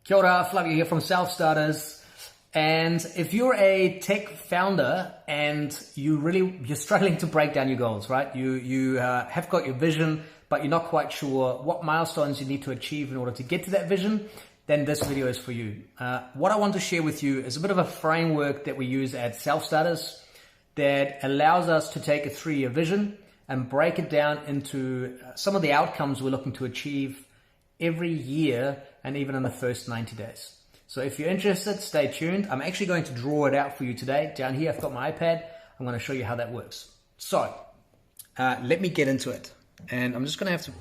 Kia ora, Flavio here from Selfstarters. And if you're a tech founder and you're struggling to break down your goals, right? You have got your vision, but you're not quite sure what milestones you need to achieve in order to get to that vision, then this video is for you. What I want to share with you is a bit of a framework that we use at Selfstarters that allows us to take a 3-year vision and break it down into some of the outcomes we're looking to achieve every year and even in the first 90 days. So if you're interested, stay tuned. I'm actually going to draw it out for you today. Down here, I've got my iPad. I'm going to show you how that works. So let me get into it. And I'm just going to have to...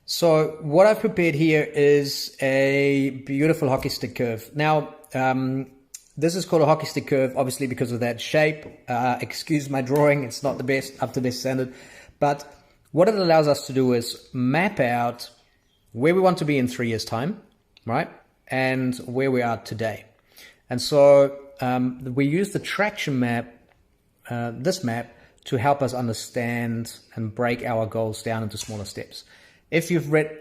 So what I've prepared here is a beautiful hockey stick curve. Now, this is called a hockey stick curve, obviously because of that shape. Excuse my drawing. It's not the best, up to best standard. But what it allows us to do is map out where we want to be in 3 years' time, right? And where we are today. And so we use the traction map, this map, to help us understand and break our goals down into smaller steps. If you've read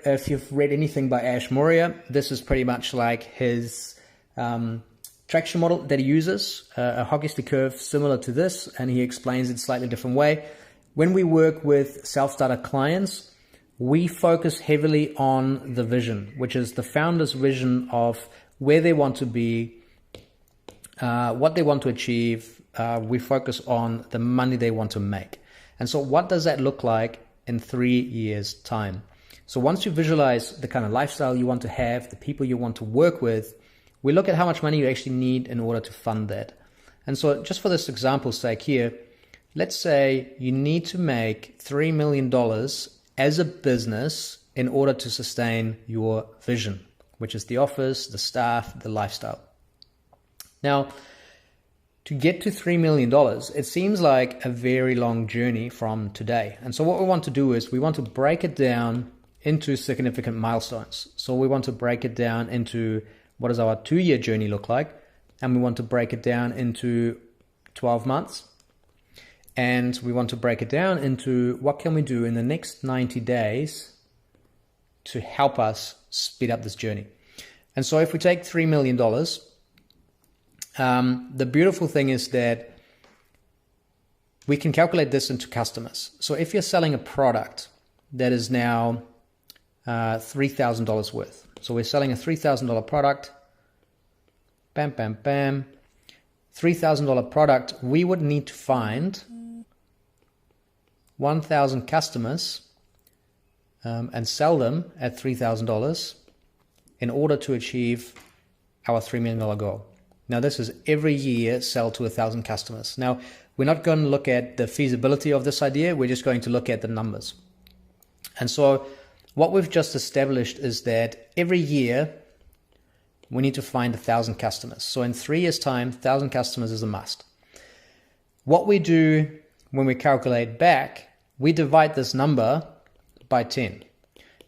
anything by Ash Moria, this is pretty much like his traction model that he uses, a hockey stick curve similar to this, and he explains it a slightly different way. When we work with self-starter clients, we focus heavily on the vision, which is the founder's vision of where they want to be, what they want to achieve. We focus on the money they want to make. And so what does that look like in 3 years' time? So once you visualize the kind of lifestyle you want to have, the people you want to work with, we look at how much money you actually need in order to fund that. And so just for this example's sake here, let's say you need to make $3 million as a business in order to sustain your vision, which is the office, the staff, the lifestyle. Now, to get to $3 million, it seems like a very long journey from today. And so what we want to do is we want to break it down into significant milestones. So we want to break it down into what does our 2-year journey look like? And we want to break it down into 12 months. And we want to break it down into what can we do in the next 90 days to help us speed up this journey. And so if we take $3 million, the beautiful thing is that we can calculate this into customers. So if you're selling a product that is now $3,000 worth. So we're selling a $3,000 product. Bam, bam, bam. $3,000 product, we would need to find 1,000 customers and sell them at $3,000 in order to achieve our $3 million goal. Now this is every year sell to 1,000 customers. Now we're not going to look at the feasibility of this idea, we're just going to look at the numbers. And so what we've just established is that every year we need to find 1,000 customers. So in 3 years' time, 1,000 customers is a must. What we do when we calculate back, we divide this number by 10.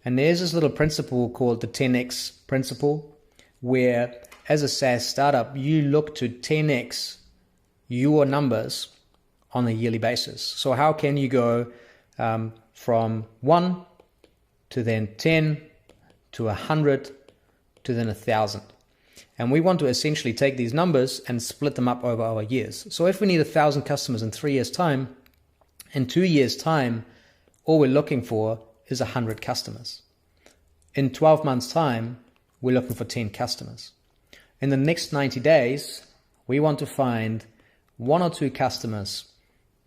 And there's this little principle called the 10x principle, where as a SaaS startup, you look to 10x your numbers on a yearly basis. So how can you go from 1 to then 10 to 100 to then 1,000? And we want to essentially take these numbers and split them up over our years. So if we need 1,000 customers in 3 years' time, in 2 years' time, all we're looking for is 100 customers. In 12 months' time, we're looking for 10 customers. In the next 90 days, we want to find 1 or 2 customers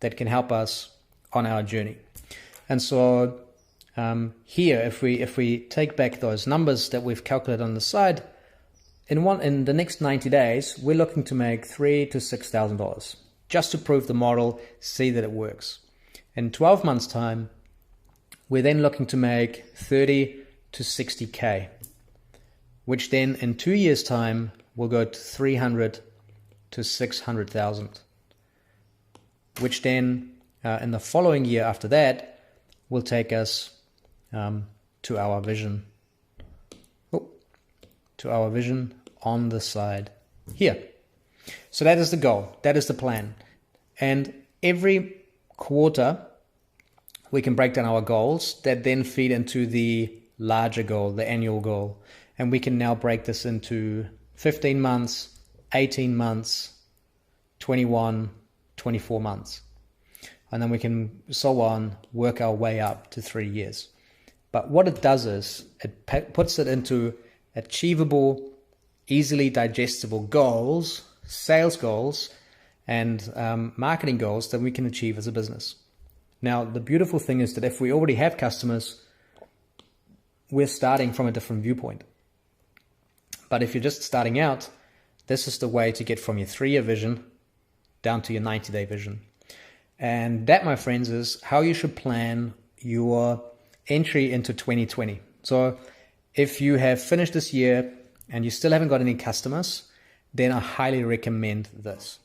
that can help us on our journey. And so here, if we take back those numbers that we've calculated on the side, in the next 90 days, we're looking to make $3,000 to $6,000 just to prove the model, see that it works. In 12 months' time, we're then looking to make 30 to 60K, which then in 2 years' time will go to 300 to 600,000, which then in the following year after that will take us to our vision. To our vision on the side here. So that is the goal. That is the plan. And every quarter we can break down our goals that then feed into the larger goal, the annual goal. And we can now break this into 15 months, 18 months, 21, 24 months. And then we can, so on, work our way up to 3 years. But what it does is it puts it into achievable, easily digestible goals, sales goals, and marketing goals that we can achieve as a business. Now, the beautiful thing is that if we already have customers, we're starting from a different viewpoint. But if you're just starting out, this is the way to get from your 3-year vision down to your 90-day vision. And that, my friends, is how you should plan your entry into 2020. So if you have finished this year and you still haven't got any customers, then I highly recommend this.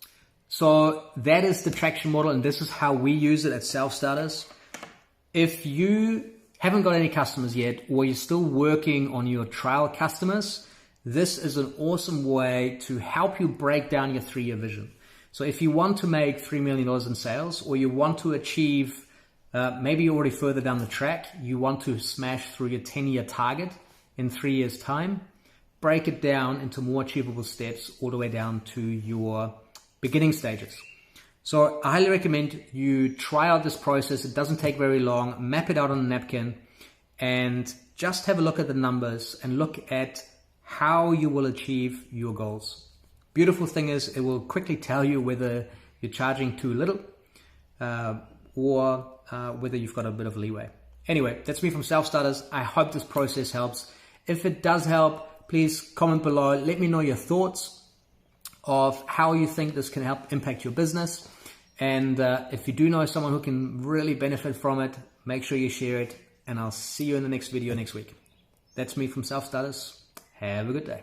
So that is the traction model, and this is how we use it at Selfstarters. If you haven't got any customers yet, or you're still working on your trial customers, this is an awesome way to help you break down your 3-year vision. So if you want to make $3 million in sales, or you want to achieve, maybe you're already further down the track, you want to smash through your 10-year target in 3 years' time, break it down into more achievable steps all the way down to your beginning stages. So I highly recommend you try out this process. It doesn't take very long. Map it out on a napkin and just have a look at the numbers and look at how you will achieve your goals. Beautiful thing is it will quickly tell you whether you're charging too little or whether you've got a bit of leeway. Anyway, that's me from Selfstarters. I hope this process helps. If it does help, please comment below. Let me know your thoughts of how you think this can help impact your business. And if you do know someone who can really benefit from it, make sure you share it. And I'll see you in the next video next week. That's me from Selfstarters. Have a good day.